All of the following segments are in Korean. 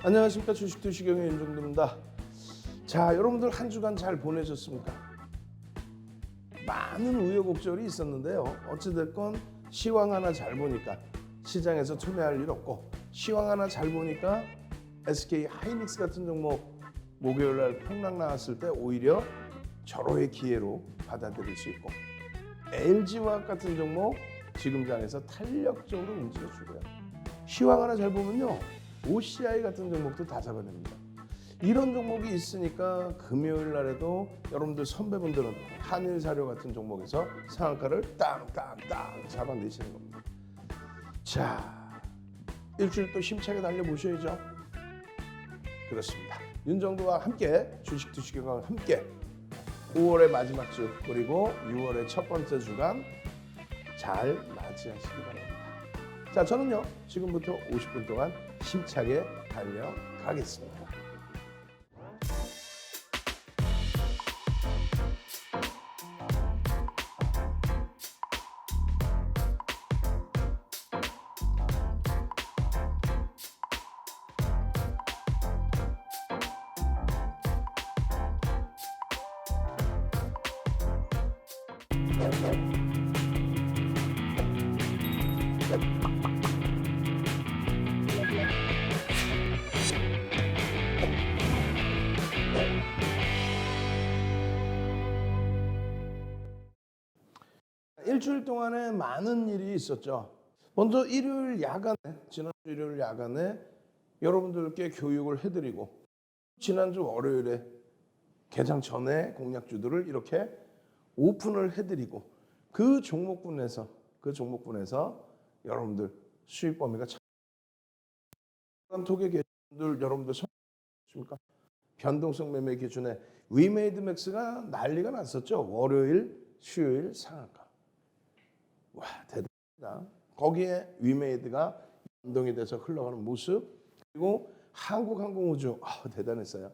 안녕하십니까. 주식투시경의 윤정도입니다. 자, 여러분들 한 주간 잘 보내셨습니까? 많은 우여곡절이 있었는데요. 어찌됐건 시황 하나 잘 보니까 시장에서 투매할 일 없고, 시황 하나 잘 보니까 SK 하이닉스 같은 종목 목요일 날 폭락 나왔을 때 오히려 절호의 기회로 받아들일 수 있고, LG화학 같은 종목 지금 장에서 탄력적으로 움직여주고요. 시황 하나 잘 보면요, OCI 같은 종목도 다 잡아냅니다. 이런 종목이 있으니까 금요일 날에도 여러분들 선배분들은 한일사료 같은 종목에서 상한가를 땅땅땅 잡아내시는 겁니다. 자, 일주일 또 힘차게 달려보셔야죠. 그렇습니다. 윤정도와 함께 주식투시경과 함께 5월의 마지막 주 그리고 6월의 첫 번째 주간 잘 맞이하시기 바랍니다. 자, 저는요 지금부터 50분 동안 힘차게 달려가겠습니다. 일주일 동안에 많은 일이 있었죠. 먼저 일요일 야간에, 지난주 일요일 야간에 여러분들께 교육을 해드리고, 지난주 월요일에 개장 전에 공략주들을 이렇게 오픈을 해드리고, 그 종목군에서 여러분들 수익 범위가 톡에 계신 분들 여러분들 성공하십니까? 변동성 매매 기준에 위메이드 맥스가 난리가 났었죠. 월요일, 수요일 상한가. 와, 대단합니다. 거기에 위메이드가 연동이 돼서 흘러가는 모습, 그리고 한국항공우주 대단했어요.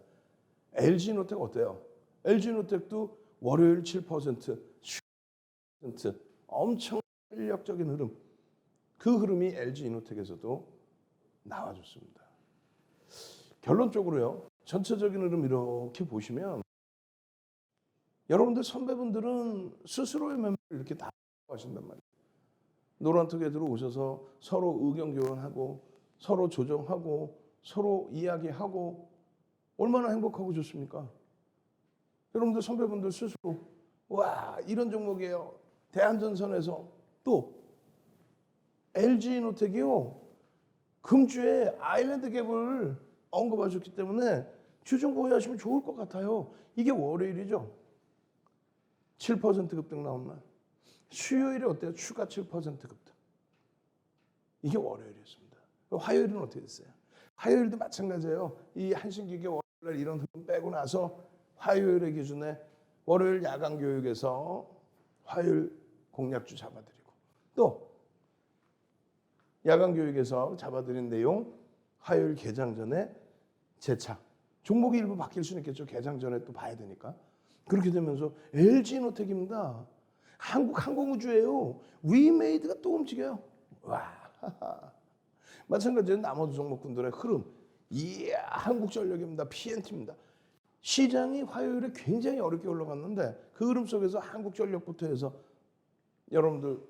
LG노텍 어때요? LG노텍도 월요일 7%, 수요일 7%, 엄청 탄력적인 흐름. 그 흐름이 LG이노텍에서도 나와줬습니다. 결론적으로요, 전체적인 흐름 이렇게 보시면 여러분들 선배분들은 스스로의 매매를 이렇게 다 하신단 말이에요. 노란톡에 들어오셔서 서로 의견 교환하고 서로 조정하고 서로 이야기하고 얼마나 행복하고 좋습니까? 여러분들 선배분들 스스로 와, 이런 종목이에요. 대한전선에서 또 LG노텍이요, 금주에 아일랜드 갭을 언급하셨기 때문에 주중 보유하시면 좋을 것 같아요. 이게 월요일이죠. 7% 급등 나온 날. 수요일에 어때요? 추가 7% 급등. 이게 월요일이었습니다. 화요일은 어떻게 됐어요? 화요일도 마찬가지예요. 이 한신기계 월요일 이런 흐름 빼고 나서 화요일의 기준에 월요일 야간 교육에서 화요일 공략주 잡아드리고, 또 야간 교육에서 잡아드린 내용 화요일 개장 전에 재차. 종목이 일부 바뀔 수는 있겠죠. 개장 전에 또 봐야 되니까. 그렇게 되면서 LG노텍입니다. 한국항공우주예요. 위메이드가 또 움직여요. 와, 마찬가지로 나머지 종목군들의 흐름. 이야, 한국전력입니다. PNT입니다. 시장이 화요일에 굉장히 어렵게 올라갔는데 그 흐름 속에서 한국전력부터 해서 여러분들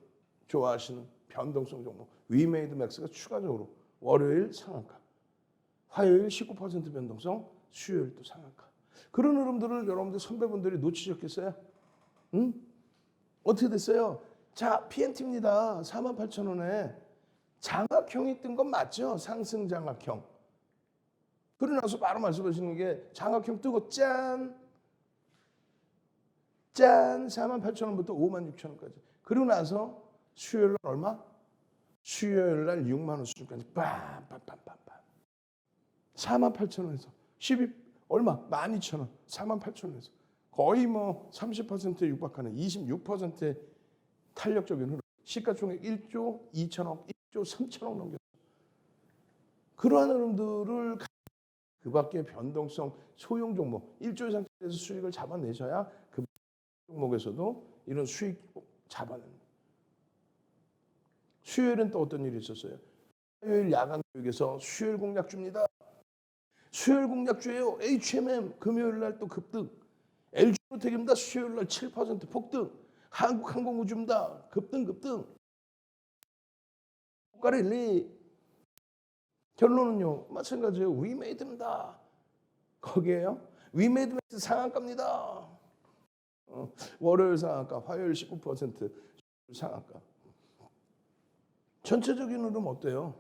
좋아하시는 변동성 종목 위메이드 맥스가 추가적으로 월요일 상한가, 화요일 19% 변동성, 수요일 또 상한가. 그런 흐름들을 여러분들 선배분들이 놓치셨겠어요? 응? 어떻게 됐어요? 자, PNT입니다. 48,000원에 장악형이 뜬 건 맞죠? 상승 장악형. 그러고 나서 바로 말씀하시는 게 장악형 뜨고 짠! 48,000원부터 56,000원까지. 그러고 나서 수요일 날 얼마? 수요일 날 6만 원 수준까지 빰빰빰빰빰. 48,000원에서 12 얼마? 12,000원. 48,000원에서 거의 뭐 30%에 육박하는 26%의 탄력적인 흐름. 시가총액 1조 2천억, 1조 3천억 넘겼어요. 그러한 흐름들을 그 밖에 변동성 소형 종목 1조 이상 에서 수익을 잡아내셔야 그 종목에서도 이런 수익 잡아냅니다. 수요일은 또 어떤 일이 있었어요? 화요일 야간 교육에서 수요일 공략 줍니다. 수요일 공략주예요. HMM 금요일 날 또 급등. LG노텍입니다. 수요일 날 7% 폭등. 한국항공우주입니다. 급등. 고가랠리. 결론은요. 마찬가지예요. 위메이드입니다. 거기에요. 위메이드맥스 상한가입니다. 월요일 상한가, 화요일 19% 상한가. 전체적인 흐름 어때요?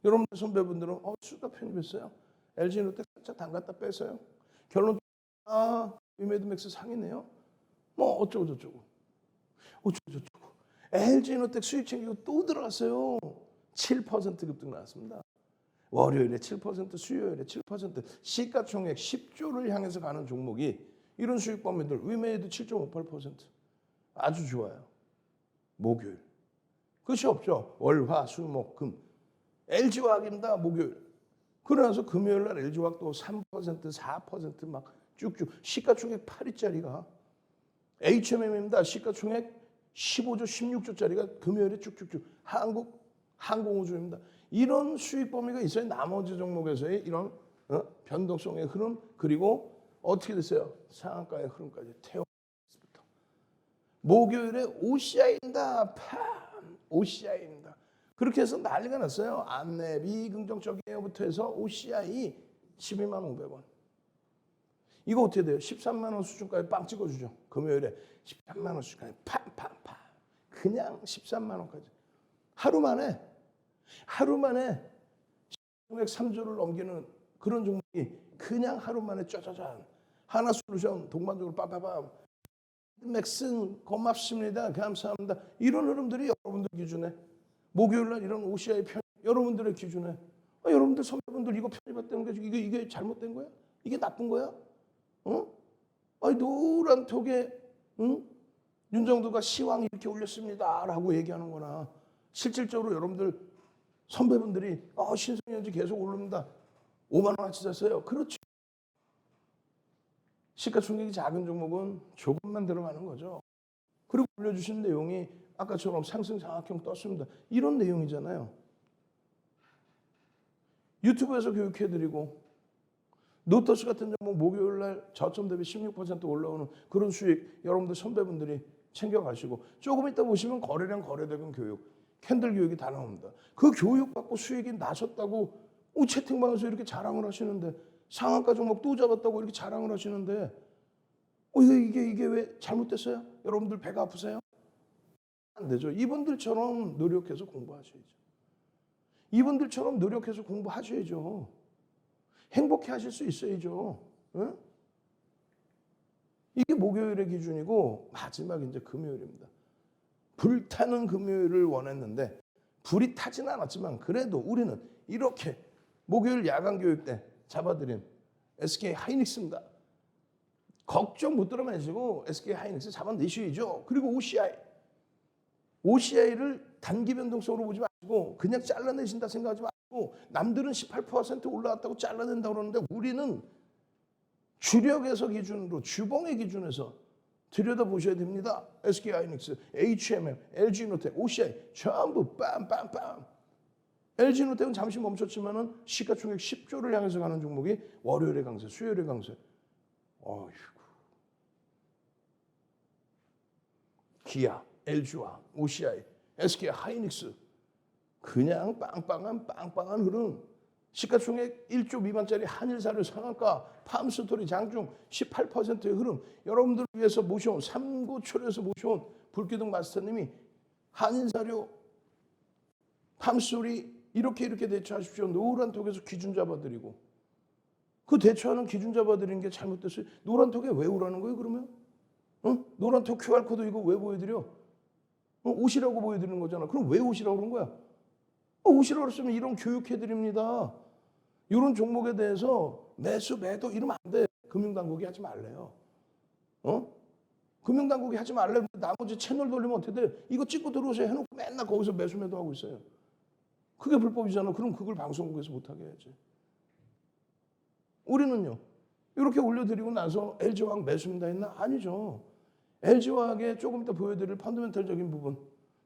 여러분들 선배분들은 수가 편입했어요. LG노텍 살짝 담갔다 뺐어요. 결론 위메이드맥스 상이네요. 뭐 어쩌고 저쩌고. LG노텍 수익 챙기고 또 들어갔어요. 7% 급등 나왔습니다. 월요일에 7%, 수요일에 7%, 시가총액 10조를 향해서 가는 종목이 이런 수익 범위들 위메이드 7.58% 아주 좋아요. 목요일 끝이 없죠. 월, 화, 수, 목, 금. LG화학입니다. 목요일. 그러면서 금요일 날 LG화학 또 3%, 4% 막 쭉쭉 시가총액 8위짜리가 HMM입니다. 시가총액 15조, 16조짜리가 금요일에 쭉쭉쭉 항공우주입니다. 이런 수익 범위가 있어야 나머지 종목에서의 이런 변동성의 흐름 그리고 어떻게 됐어요? 상한가의 흐름까지 태워부터 목요일에 OCI입니다. OCI입니다. 그렇게 해서 난리가 났어요. 안내비 긍정적이에요부터 해서 OCI 12만 500원. 이거 어떻게 돼요? 13만 원 수준까지 빵 찍어주죠. 금요일에 13만 원 수준까지 팡팡팡. 그냥 13만 원까지. 하루 만에 총액 3조를 넘기는 그런 종목이 그냥 하루 만에 짜자잔. 하나솔루션 동반적으로 빠빠밤. 맥슨 고맙습니다. 감사합니다. 이런 흐름들이 여러분들 기준에 목요일 날 이런 OCI 편 여러분들의 기준에 여러분들 선배분들 이거 편입했다는 게 이게 잘못된 거야? 이게 나쁜 거야? 아니 노란 톡에 윤정도가 시황 이렇게 올렸습니다라고 얘기하는 거나 실질적으로 여러분들 선배분들이 신성현지 계속 오릅니다. 5만 원어치 샀어요. 그렇죠. 시가총액이 작은 종목은 조금만 들어가는 거죠. 그리고 올려주신 내용이 아까처럼 상승 장악형 떴습니다. 이런 내용이잖아요. 유튜브에서 교육해드리고 노터스 같은 종목 목요일 날 저점 대비 16% 올라오는 그런 수익 여러분들 선배분들이 챙겨가시고 조금 이따 보시면 거래량 거래대금 교육 캔들 교육이 다 나옵니다. 그 교육 받고 수익이 나셨다고 채팅방에서 이렇게 자랑을 하시는데 상한가 종목 또 잡았다고 이렇게 자랑을 하시는데 이게 왜 잘못됐어요? 여러분들 배가 아프세요? 안 되죠. 이분들처럼 노력해서 공부하셔야죠. 이분들처럼 노력해서 공부하셔야죠. 행복해 하실 수 있어야죠. 응? 이게 목요일의 기준이고 마지막 이제 금요일입니다. 불타는 금요일을 원했는데 불이 타진 않았지만 그래도 우리는 이렇게 목요일 야간 교육 때 잡아드린 SK 하이닉스입니다. 걱정 못 들어 마시고 SK 하이닉스 잡아내셔야죠. 그리고 OCI를 단기 변동성으로 보지 마시고 그냥 잘라내신다 생각하지 마시고 남들은 18% 올라왔다고 잘라낸다고 그러는데 우리는 주력에서 기준으로 주봉의 기준에서 들여다보셔야 됩니다. SK 하이닉스, HMM, LG노텍, OCI 전부 빰빰빰. LG노텍은 잠시 멈췄지만은 시가총액 10조를 향해서 가는 종목이 월요일에 강세, 수요일에 강세. 어휴. 기아, LG와 OCI, SK 하이닉스 그냥 빵빵한 흐름. 시가총액 1조 미만짜리 한일사료 상한가, 팜스토리 장중 18%의 흐름. 여러분들을 위해서 모셔온 삼고초려에서 모셔온 불기둥 마스터님이 한일사료, 팜스토리 이렇게 대처하십시오. 노란톡에서 기준 잡아드리고 그 대처하는 기준 잡아드리는 게 잘못됐어요. 노란톡에 왜 오라는 거예요 그러면? 노란톡 QR코드 이거 왜 보여드려? 오시라고 보여드리는 거잖아. 그럼 왜 오시라고 그런 거야? 오시라고 했으면 이런 교육해드립니다. 이런 종목에 대해서 매수, 매도 이러면 안 돼. 금융당국이 하지 말래요. 금융당국이 하지 말래. 나머지 채널 돌리면 어떻게 돼? 이거 찍고 들어오세요 해놓고 맨날 거기서 매수, 매도 하고 있어요. 그게 불법이잖아. 그럼 그걸 방송국에서 못하게 해야지. 우리는요. 이렇게 올려드리고 나서 LG화학 매수입니다 했나? 아니죠. LG화학에 조금 이따 보여드릴 펀더멘털적인 부분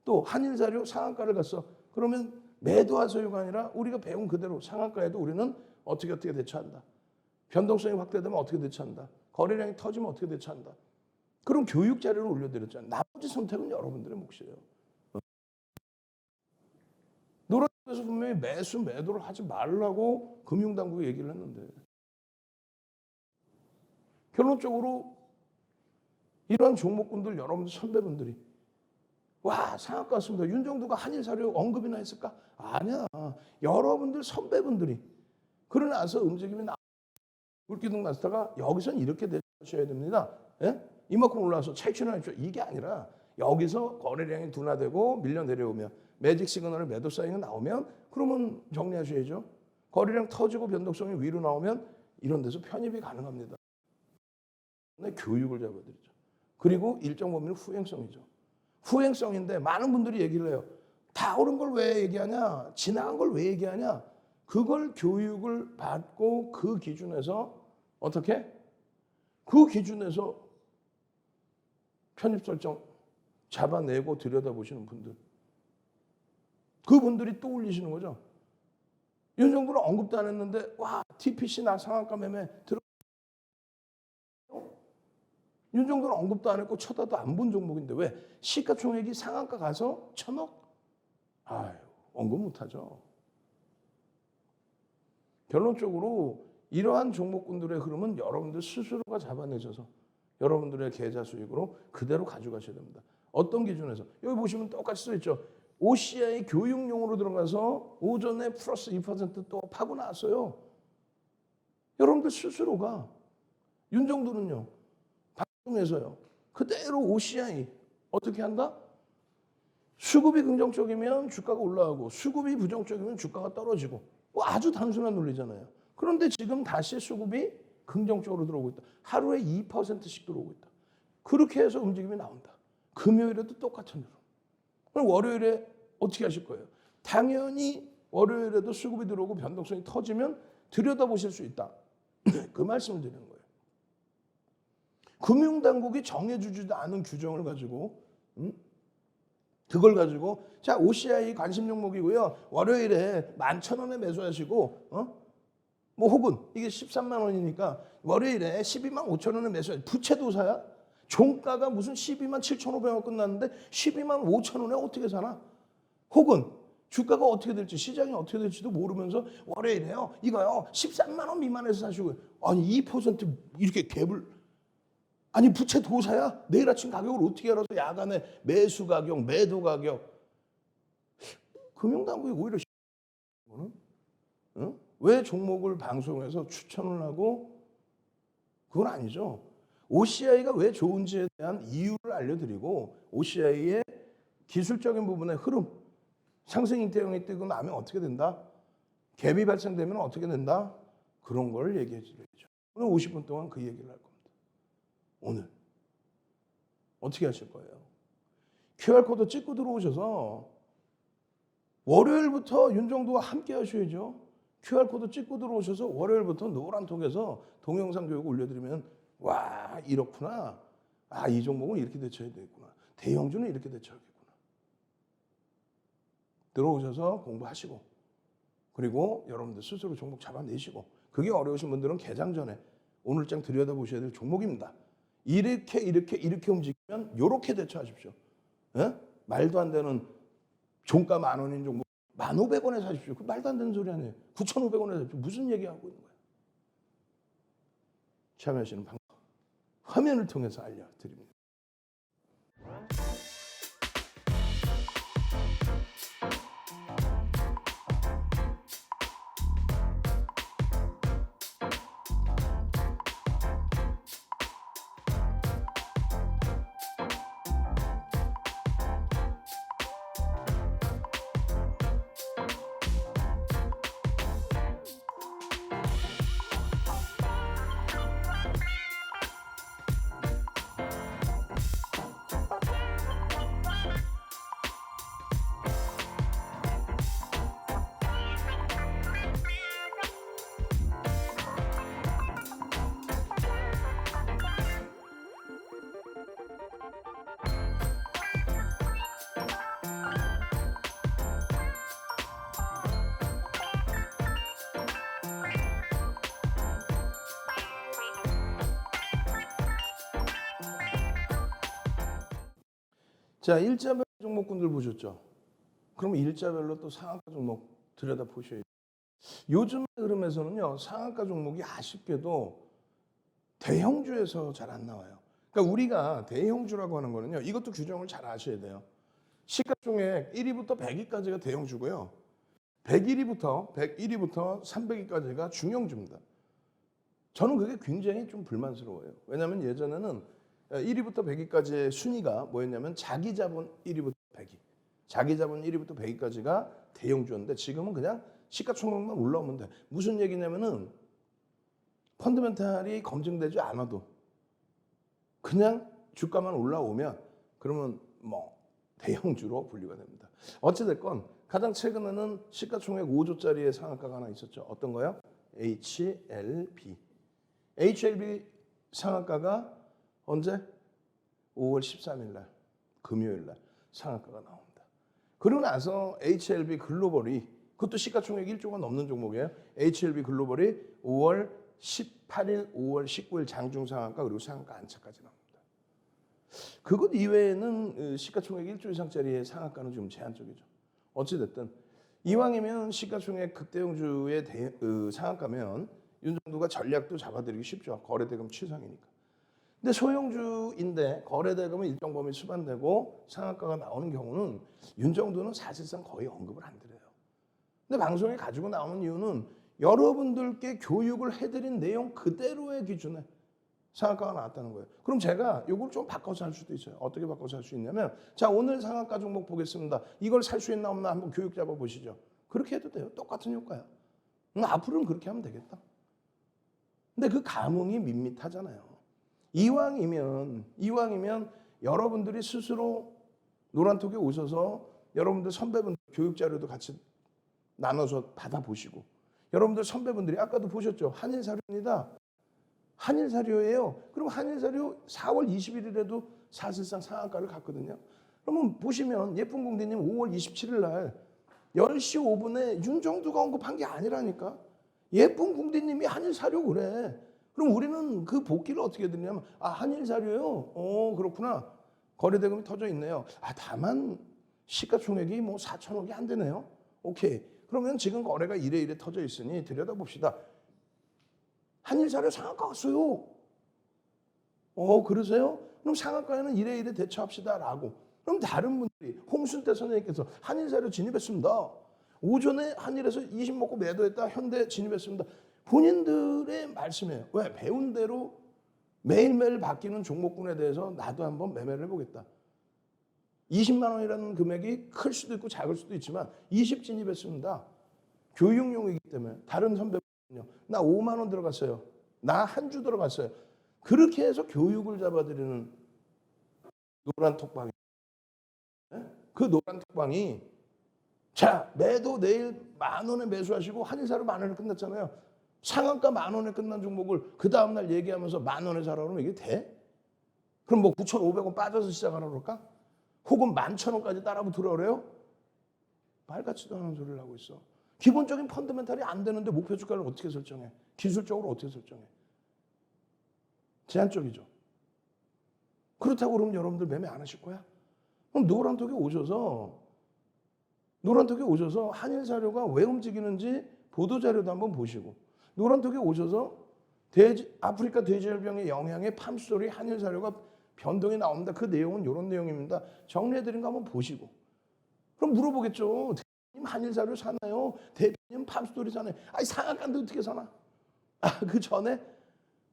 또 한일사료 상한가를 갔어. 그러면 매도와 소유가 아니라 우리가 배운 그대로 상한가에도 우리는 어떻게 대처한다. 변동성이 확대되면 어떻게 대처한다. 거래량이 터지면 어떻게 대처한다. 그런 교육 자료를 올려드렸잖아요. 나머지 선택은 여러분들의 몫이에요. 노란에서 분명히 매도를 하지 말라고 금융당국이 얘기를 했는데 결론적으로 이러한 종목군들 여러분들 선배분들이 와 상한가 같습니다. 윤정두가 한일사료 언급이나 했을까? 아니야. 여러분들 선배분들이 그러고 나서 움직임이 물기둥 났다가 여기서는 이렇게 대처하셔야 됩니다. 예? 이만큼 올라와서 체크하십시오. 이게 아니라 여기서 거래량이 둔화되고 밀려 내려오면 매직 시그널의 매도 사인이 나오면 그러면 정리하셔야죠. 거래량 터지고 변동성이 위로 나오면 이런 데서 편입이 가능합니다. 교육을 잡아드리죠. 그리고 일정 범위는 후행성이죠. 후행성인데 많은 분들이 얘기를 해요. 다 오른 걸 왜 얘기하냐? 지나간 걸 왜 얘기하냐? 그걸 교육을 받고 그 기준에서 어떻게? 그 기준에서 편입 설정 잡아내고 들여다보시는 분들. 그분들이 또 올리시는 거죠. 윤정부는 언급도 안 했는데 와 TPC 나 상한가 매매 들어. 윤정부는 언급도 안 했고 쳐다도 안 본 종목인데 왜? 시가총액이 상한가 가서 1,000억? 아유 언급 못하죠. 결론적으로 이러한 종목군들의 흐름은 여러분들 스스로가 잡아내셔서 여러분들의 계좌 수익으로 그대로 가져가셔야 됩니다. 어떤 기준에서? 여기 보시면 똑같이 써있죠. OCI 교육용으로 들어가서 오전에 플러스 2%또 파고 나왔어요. 여러분들 스스로가 윤정두는요. 방송에서요. 그대로 OCI 어떻게 한다? 수급이 긍정적이면 주가가 올라가고 수급이 부정적이면 주가가 떨어지고 아주 단순한 논리잖아요. 그런데 지금 다시 수급이 긍정적으로 들어오고 있다. 하루에 2%씩 들어오고 있다. 그렇게 해서 움직임이 나온다. 금요일에도 똑같은 흐름. 그럼 월요일에 어떻게 하실 거예요? 당연히 월요일에도 수급이 들어오고 변동성이 터지면 들여다보실 수 있다. 그 말씀을 드리는 거예요. 금융당국이 정해주지도 않은 규정을 가지고 그걸 가지고 자 OCI 관심 종목이고요. 월요일에 11,000원에 매수하시고 뭐 혹은 이게 13만 원이니까 월요일에 12만 5천 원에 매수하시고 부채도사야? 종가가 무슨 12만 7,500원 끝났는데 12만 5천 원에 어떻게 사나? 혹은 주가가 어떻게 될지 시장이 어떻게 될지도 모르면서 월요일에요. 이거요. 13만 원 미만에서 사시고 아니 2% 이렇게 갭을 아니 부채 도사야? 내일 아침 가격을 어떻게 알아서 야간에 매수 가격, 매도 가격 금융당국이 오히려 왜 종목을 방송에서 추천을 하고 그건 아니죠. OCI가 왜 좋은지에 대한 이유를 알려드리고 OCI의 기술적인 부분의 흐름 상승 인태형이 뜨고 나면 어떻게 된다? 갭이 발생되면 어떻게 된다? 그런 걸 얘기해 드려야죠. 오늘 50분 동안 그 얘기를 할 겁니다. 오늘 어떻게 하실 거예요? QR코드 찍고 들어오셔서 월요일부터 윤정두와 함께 하셔야죠. QR코드 찍고 들어오셔서 월요일부터 노란톡에서 동영상 교육 올려드리면 와 이렇구나. 아 이 종목은 이렇게 대처해야 되겠구나. 대형주는 이렇게 대처하겠구나. 들어오셔서 공부하시고 그리고 여러분들 스스로 종목 잡아내시고 그게 어려우신 분들은 개장 전에 오늘장 들여다보셔야 될 종목입니다. 이렇게 움직이면 이렇게 대처하십시오. 예? 말도 안 되는 종가 10,000원인 종목 1,500원에 사십시오. 그 말도 안 되는 소리 아니에요. 9,500원에 사십시오. 무슨 얘기하고 있는 거예요? 참여하시는 방법 화면을 통해서 알려드립니다. 자, 일자별 종목군들 보셨죠? 그럼 일자별로 또 상한가 종목 들여다 보셔야죠. 요즘 흐름에서는요, 상한가 종목이 아쉽게도 대형주에서 잘 안 나와요. 그러니까 우리가 대형주라고 하는 거는요, 이것도 규정을 잘 아셔야 돼요. 시가총액 1위부터 100위까지가 대형주고요. 101위부터 300위까지가 중형주입니다. 저는 그게 굉장히 좀 불만스러워요. 왜냐하면 예전에는 1위부터 100위까지의 순위가 뭐였냐면 자기 자본 1위부터 100위. 자기 자본 1위부터 100위까지가 대형주였는데 지금은 그냥 시가총액만 올라오면 돼. 무슨 얘기냐면은 펀더멘탈이 검증되지 않아도 그냥 주가만 올라오면 그러면 뭐 대형주로 분류가 됩니다. 어찌됐건 가장 최근에는 시가총액 5조짜리의 상한가가 하나 있었죠. 어떤 거요? HLB. HLB 상한가가 언제? 5월 13일 날 금요일 날 상한가가 나옵니다. 그러고 나서 HLB 글로벌이 그것도 시가총액 1조가 넘는 종목이에요. HLB 글로벌이 5월 18일, 5월 19일 장중 상한가 그리고 상한가 안착까지 나옵니다. 그것 이외에는 시가총액 1조 이상짜리의 상한가는 좀 제한적이죠. 어찌됐든 이왕이면 시가총액 극대형주의 상한가면 윤정두가 전략도 잡아드리기 쉽죠. 거래대금 최상이니까. 근데 소형주인데 거래대금은 일정 범위 수반되고 상한가가 나오는 경우는 윤정두는 사실상 거의 언급을 안 드려요. 근데 방송에 가지고 나오는 이유는 여러분들께 교육을 해드린 내용 그대로의 기준에 상한가가 나왔다는 거예요. 그럼 제가 이걸 좀 바꿔서 할 수도 있어요. 어떻게 바꿔서 할 수 있냐면 자, 오늘 상한가 종목 보겠습니다. 이걸 살 수 있나 없나 한번 교육 잡아보시죠. 그렇게 해도 돼요. 똑같은 효과야. 앞으로는 그렇게 하면 되겠다. 근데 그 감흥이 밋밋하잖아요. 이왕이면 여러분들이 스스로 노란톡에 오셔서 여러분들 선배분들 교육 자료도 같이 나눠서 받아보시고 여러분들 선배분들이 아까도 보셨죠? 한일사료입니다. 한일사료예요. 그럼 한일사료 4월 21일에도 사실상 상한가를 갔거든요. 그러면 보시면 예쁜 공대님 5월 27일 날 10시 5분에 윤정두가 언급한 게 아니라니까. 예쁜 공대님이 한일사료 그래. 그럼 우리는 그 복귀를 어떻게 드리냐면 한일사료요? 그렇구나. 거래대금이 터져 있네요. 다만 시가총액이 뭐 4천억이 안 되네요. 오케이. 그러면 지금 거래가 이래 터져 있으니 들여다봅시다. 한일사료 상한가 왔어요. 그러세요? 그럼 상한가에는 이래 대처합시다라고. 그럼 다른 분들이 홍순태 선생님께서 한일사료 진입했습니다. 오전에 한일에서 20 먹고 매도했다. 현대 진입했습니다. 본인들의 말씀이에요. 왜? 배운 대로 매일매일 바뀌는 종목군에 대해서 나도 한번 매매를 해보겠다. 20만 원이라는 금액이 클 수도 있고 작을 수도 있지만 20 진입했습니다. 교육용이기 때문에 다른 선배는요. 나 5만 원 들어갔어요. 나 한 주 들어갔어요. 그렇게 해서 교육을 잡아드리는 노란 톡방이 그 노란 톡방이 자 매도 내일 10,000원에 매수하시고 한일사료 10,000원에 끝났잖아요. 상한가 10,000원에 끝난 종목을 그 다음날 얘기하면서 10,000원에 사라 그러면 이게 돼? 그럼 뭐 9,500원 빠져서 시작하라 그럴까? 혹은 11,000원까지 따라붙으라 그래요? 말 같지도 않은 소리를 하고 있어. 기본적인 펀더멘탈이 안 되는데 목표 주가를 어떻게 설정해? 기술적으로 어떻게 설정해? 제한적이죠. 그렇다고 그러면 여러분들 매매 안 하실 거야? 그럼 노란톡에 오셔서 한일사료가 왜 움직이는지 보도자료도 한번 보시고 노란톡에 오셔서 아프리카 돼지열병의 영향에 팜스토리 한일사료가 변동이 나옵니다. 그 내용은 이런 내용입니다. 정리해드린 거 한번 보시고 그럼 물어보겠죠. 대표님 한일사료 사나요? 대표님 팜스토리 사나요? 상한가인데 어떻게 사나? 그 전에?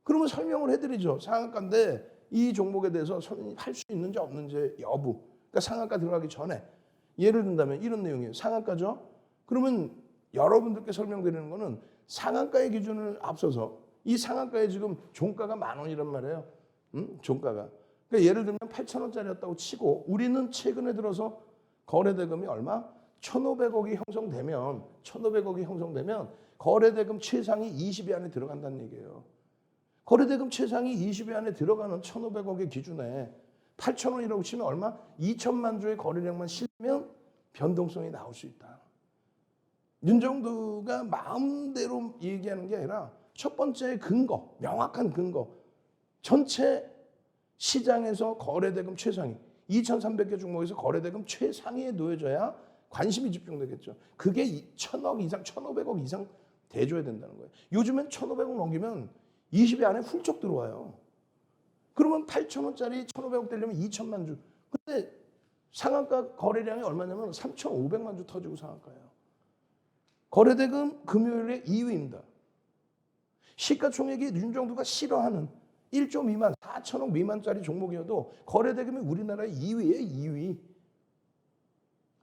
그러면 설명을 해드리죠. 상한가인데 이 종목에 대해서 할 수 있는지 없는지 여부. 그러니까 상한가 들어가기 전에 예를 든다면 이런 내용이에요. 상한가죠? 그러면 여러분들께 설명드리는 거는 상한가의 기준을 앞서서 이 상한가에 지금 종가가 10,000원이란 말이에요. 종가가. 그러니까 예를 들면 8,000원짜리였다고 치고 우리는 최근에 들어서 거래대금이 얼마? 1,500억이 형성되면 거래대금 최상이 20위 안에 들어간다는 얘기예요. 거래대금 최상이 20위 안에 들어가는 1,500억의 기준에 8,000원이라고 치면 얼마? 2천만 주의 거래량만 실면 변동성이 나올 수 있다. 윤정두가 마음대로 얘기하는 게 아니라 첫 번째 근거, 명확한 근거. 전체 시장에서 거래대금 최상위 2,300개 종목에서 거래대금 최상위에 놓여져야 관심이 집중되겠죠. 그게 1,000억 이상, 1,500억 이상 돼줘야 된다는 거예요. 요즘엔 1,500억 넘기면 20위 안에 훌쩍 들어와요. 그러면 8,000원짜리 1,500억 되려면 2천만 주. 근데 상한가 거래량이 얼마냐면 3,500만 주 터지고 상한가예요. 거래대금 금요일에 2위입니다. 시가총액이 윤정두가 싫어하는 1조 미만, 4천억 미만짜리 종목이어도 거래대금이 우리나라의 2위에 2위.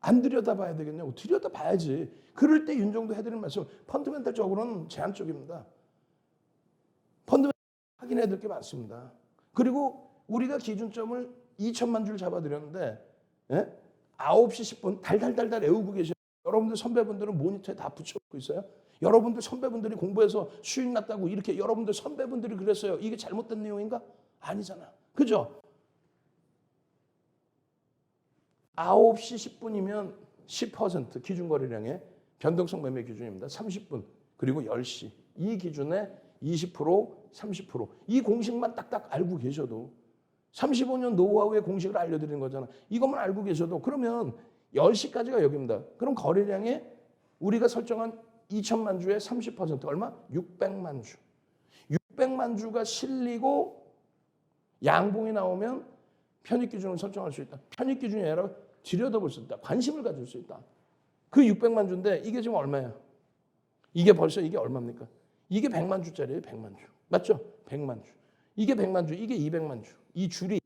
안 들여다봐야 되겠냐고. 들여다봐야지. 그럴 때 윤정두 해드리는 말씀, 펀드멘탈적으로는 제한적입니다. 펀드멘탈 확인해야 될 게 많습니다. 그리고 우리가 기준점을 2천만 줄 잡아드렸는데 9시 10분 달달달달 애우고 계셔요. 여러분들 선배분들은 모니터에 다 붙여놓고 있어요. 여러분들 선배분들이 공부해서 수익 났다고 이렇게 여러분들 선배분들이 그랬어요. 이게 잘못된 내용인가? 아니잖아. 그죠? 9시 10분이면 10% 기준거래량의 변동성 매매 기준입니다. 30분 그리고 10시 이 기준에 20% 30% 이 공식만 딱딱 알고 계셔도 35년 노하우의 공식을 알려드리는 거잖아. 이것만 알고 계셔도 그러면 10시까지가 여기입니다. 그럼 거래량에 우리가 설정한 2천만 주에 30% 얼마? 600만 주. 600만 주가 실리고 양봉이 나오면 편입 기준을 설정할 수 있다. 편입 기준이 아니라 들여다볼 수 있다. 관심을 가질 수 있다. 그 600만 주인데 이게 지금 얼마예요? 이게 벌써 이게 얼마입니까? 이게 100만 주짜리예요. 100만 주. 맞죠? 100만 주. 이게 100만 주. 이게 200만 주. 이 줄이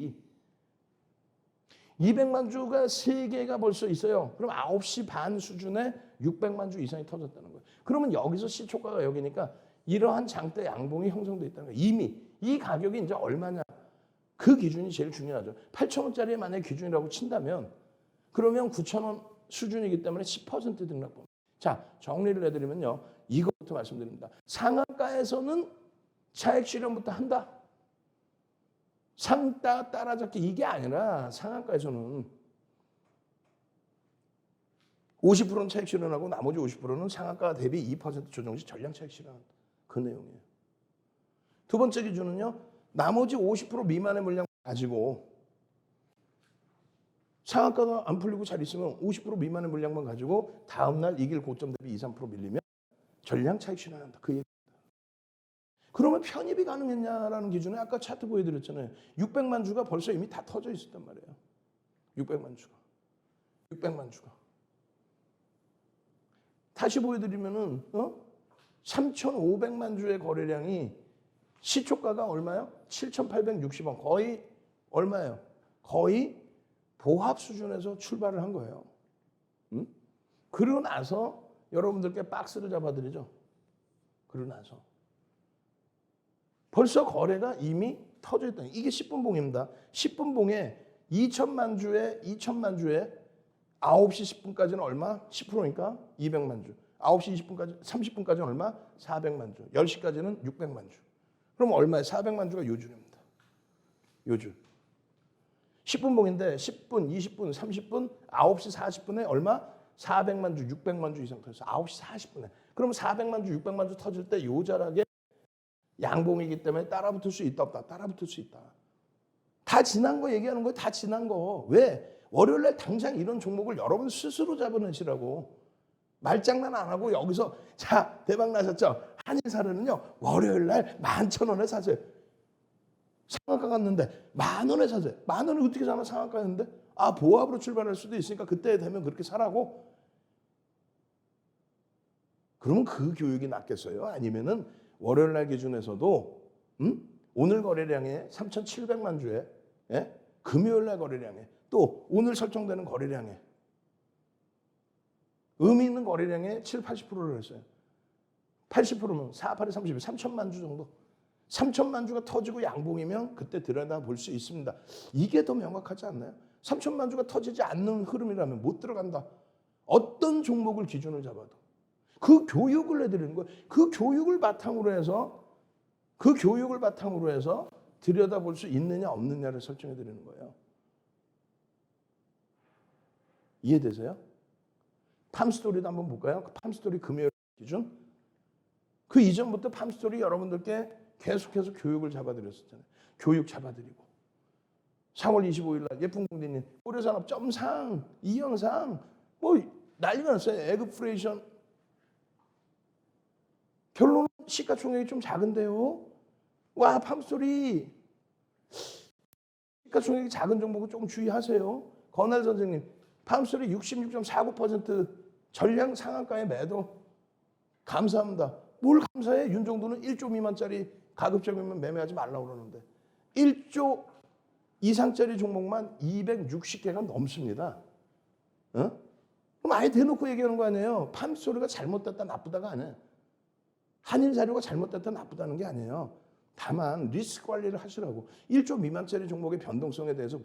200만 주가 3개가 벌써 있어요. 그럼 9시 반 수준에 600만 주 이상이 터졌다는 거예요. 그러면 여기서 시초가가 여기니까 이러한 장대 양봉이 형성되어 있다는 거예요. 이미 이 가격이 이제 얼마냐. 그 기준이 제일 중요하죠. 8,000원짜리 만약에 기준이라고 친다면 그러면 9,000원 수준이기 때문에 10% 등락범. 자, 정리를 해드리면요. 이것부터 말씀드립니다. 상한가에서는 차익 실현부터 한다. 상따 따라잡기 이게 아니라 상한가에서는 50%는 차익 실현하고 나머지 50%는 상한가 대비 2% 조정 시 전량 차익 실현한다. 그 내용이에요. 두 번째 기준은요. 나머지 50% 미만의 물량 가지고 상한가가 안 풀리고 잘 있으면 50% 미만의 물량만 가지고 다음날 이길 고점 대비 2, 3% 밀리면 전량 차익 실현한다. 그 얘기입니다. 그러면 편입이 가능했냐라는 기준에 아까 차트 보여드렸잖아요. 600만 주가 벌써 이미 다 터져 있었단 말이에요. 600만 주가. 600만 주가. 다시 보여드리면은 3,500만 주의 거래량이 시초가가 얼마요? 7,860원. 거의 얼마예요? 거의 보합 수준에서 출발을 한 거예요. 그러고 나서 여러분들께 박스를 잡아드리죠. 그러고 나서. 벌써 거래가 이미 터져 있다. 이게 10분 봉입니다. 10분 봉에 2천만 주에 9시 10분까지는 얼마? 10%니까 200만 주. 9시 20분까지 30분까지는 얼마? 400만 주. 10시까지는 600만 주. 그럼 얼마에 400만 주가 요줄입니다. 요줄. 10분 봉인데 10분, 20분, 30분, 9시 40분에 얼마? 400만 주, 600만 주 이상 터졌어. 9시 40분에. 그럼 400만 주, 600만 주 터질 때 요자락에 양봉이기 때문에 따라붙을 수 있다 없다. 따라붙을 수 있다. 다 지난 거 얘기하는 거예요. 다 지난 거. 왜? 월요일날 당장 이런 종목을 여러분 스스로 잡아내시라고. 말장난 안 하고 여기서 자 대박 나셨죠? 한인사르는요. 월요일날 11,000원에 사세요. 상한가 갔는데 10,000원에 사세요. 10,000원에 어떻게 사나 상한가 했는데 아 보합으로 출발할 수도 있으니까 그때 되면 그렇게 사라고. 그러면 그 교육이 낫겠어요? 아니면은 월요일날 기준에서도 오늘 거래량에 3,700만 주에 금요일날 거래량에 또 오늘 설정되는 거래량에 의미 있는 거래량의 7, 80%를 했어요. 80%면 4, 8에 30, 3천만 주 정도. 3천만 주가 터지고 양봉이면 그때 들여다볼 수 있습니다. 이게 더 명확하지 않나요? 3천만 주가 터지지 않는 흐름이라면 못 들어간다. 어떤 종목을 기준을 잡아도. 그 교육을 해드리는 거예요. 그 교육을 바탕으로 해서 들여다볼 수 있느냐 없느냐를 설정해 드리는 거예요. 이해되세요? 팜스토리도 한번 볼까요? 팜스토리 금요일 기준. 그 이전부터 팜스토리 여러분들께 계속해서 교육을 잡아드렸었잖아요. 교육 잡아드리고 3월 25일 날 예쁜 공대님 고려산업 점상, 이영상 뭐 난리가 났어요. 에그프레이션. 결론은 시가총액이 좀 작은데요. 와, 팜스토리. 시가총액이 작은 종목은 조금 주의하세요. 건할 선생님, 팜스토리 66.49% 전량 상한가에 매도. 감사합니다. 뭘 감사해? 윤정도는 1조 미만짜리 가급적이면 매매하지 말라고 그러는데 1조 이상짜리 종목만 260개가 넘습니다. 어? 그럼 아예 대놓고 얘기하는 거 아니에요. 팜스토리가 잘못됐다 나쁘다가 아니에요. 한일자료가 잘못됐다 나쁘다는 게 아니에요. 다만 리스크 관리를 하시라고. 1조 미만짜리 종목의 변동성에 대해서